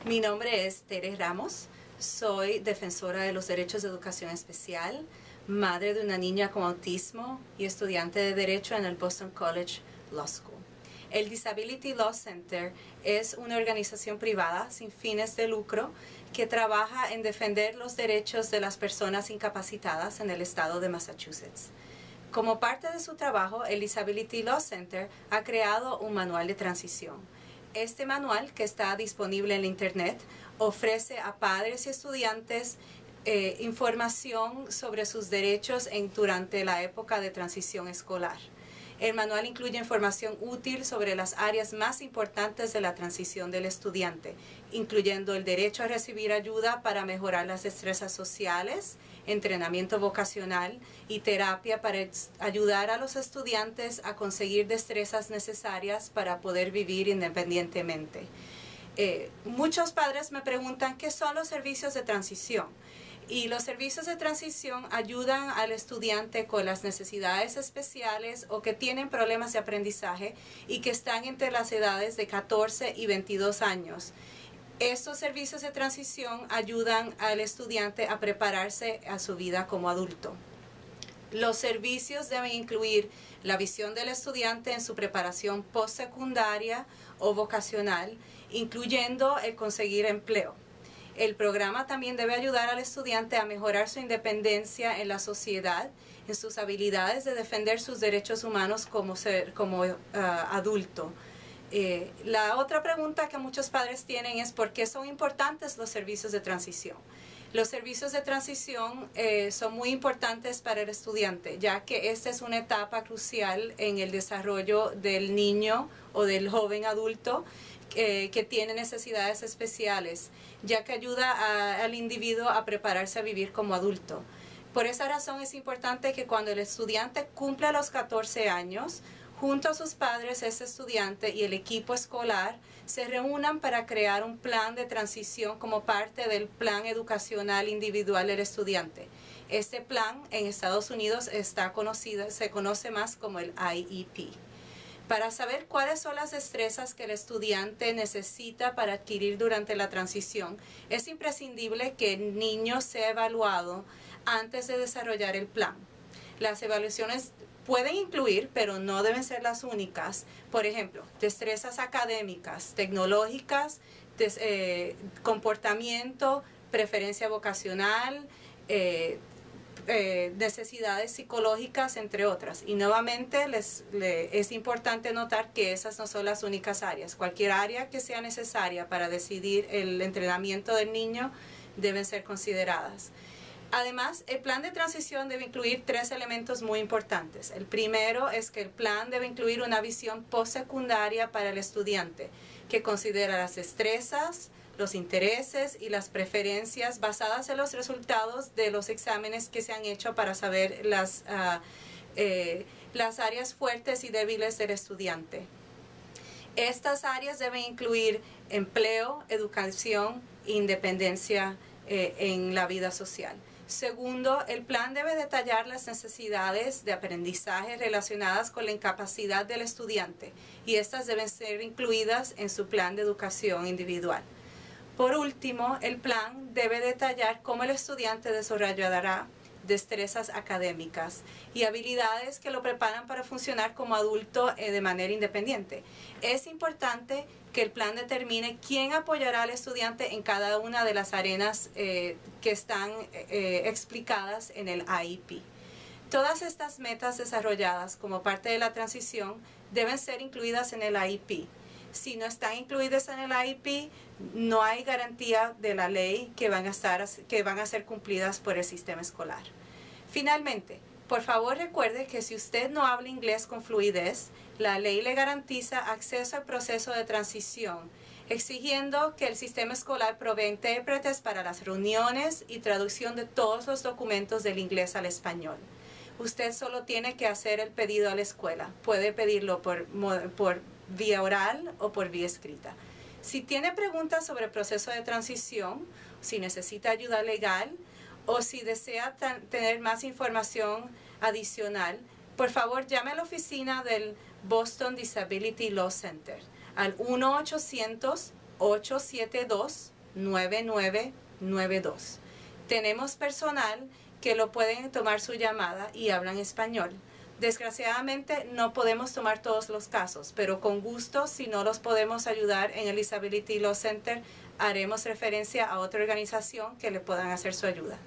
Mi nombre es Tere Ramos, soy defensora de los derechos de educación especial, madre de una niña con autismo y estudiante de Derecho en el Boston College Law School. El Disability Law Center es una organización privada sin fines de lucro que trabaja en defender los derechos de las personas incapacitadas en el estado de Massachusetts. Como parte de su trabajo, el Disability Law Center ha creado un manual de transición. Este manual, que está disponible en la Internet, ofrece a padres y estudiantes información sobre sus derechos durante la época de transición escolar. El manual incluye información útil sobre las áreas más importantes de la transición del estudiante, incluyendo el derecho a recibir ayuda para mejorar las destrezas sociales, entrenamiento vocacional y terapia para ayudar a los estudiantes a conseguir destrezas necesarias para poder vivir independientemente. Muchos padres me preguntan qué son los servicios de transición. Y los servicios de transición ayudan al estudiante con las necesidades especiales o que tienen problemas de aprendizaje y que están entre las edades de 14 y 22 años. Estos servicios de transición ayudan al estudiante a prepararse a su vida como adulto. Los servicios deben incluir la visión del estudiante en su preparación postsecundaria o vocacional, incluyendo el conseguir empleo. El programa también debe ayudar al estudiante a mejorar su independencia en la sociedad, en sus habilidades de defender sus derechos humanos como adulto. La otra pregunta que muchos padres tienen es ¿por qué son importantes los servicios de transición? Los servicios de transición son muy importantes para el estudiante, ya que esta es una etapa crucial en el desarrollo del niño o del joven adulto que tiene necesidades especiales, ya que ayuda al individuo a prepararse a vivir como adulto. Por esa razón es importante que cuando el estudiante cumpla los 14 años, junto a sus padres, ese estudiante y el equipo escolar se reúnan para crear un plan de transición como parte del plan educacional individual del estudiante. Este plan en Estados Unidos se conoce más como el IEP. Para saber cuáles son las destrezas que el estudiante necesita para adquirir durante la transición, es imprescindible que el niño sea evaluado antes de desarrollar el plan. Las evaluaciones pueden incluir, pero no deben ser las únicas, por ejemplo, destrezas académicas, tecnológicas, comportamiento, preferencia vocacional, necesidades psicológicas, entre otras. Y nuevamente es importante notar que esas no son las únicas áreas. Cualquier área que sea necesaria para decidir el entrenamiento del niño deben ser consideradas. Además, el plan de transición debe incluir 3 elementos muy importantes. El primero es que el plan debe incluir una visión postsecundaria para el estudiante, que considera las destrezas, los intereses y las preferencias basadas en los resultados de los exámenes que se han hecho para saber las áreas fuertes y débiles del estudiante. Estas áreas deben incluir empleo, educación e independencia en la vida social. Segundo, el plan debe detallar las necesidades de aprendizaje relacionadas con la incapacidad del estudiante y estas deben ser incluidas en su plan de educación individual. Por último, el plan debe detallar cómo el estudiante desarrollará destrezas académicas y habilidades que lo preparan para funcionar como adulto de manera independiente. Es importante que el plan determine quién apoyará al estudiante en cada una de las arenas que están explicadas en el IEP. Todas estas metas desarrolladas como parte de la transición deben ser incluidas en el IEP. Si no están incluidas en el IEP, no hay garantía de la ley que van a ser cumplidas por el sistema escolar. Finalmente, por favor recuerde que si usted no habla inglés con fluidez, la ley le garantiza acceso al proceso de transición, exigiendo que el sistema escolar provea intérpretes para las reuniones y traducción de todos los documentos del inglés al español. Usted solo tiene que hacer el pedido a la escuela. Puede pedirlo por vía oral o por vía escrita. Si tiene preguntas sobre el proceso de transición, si necesita ayuda legal o si desea tener más información adicional, por favor llame a la oficina del Boston Disability Law Center al 1-800-872 9992. Tenemos personal que lo pueden tomar su llamada y hablan español. Desgraciadamente no podemos tomar todos los casos, pero con gusto, si no los podemos ayudar en el Disability Law Center, haremos referencia a otra organización que le puedan hacer su ayuda.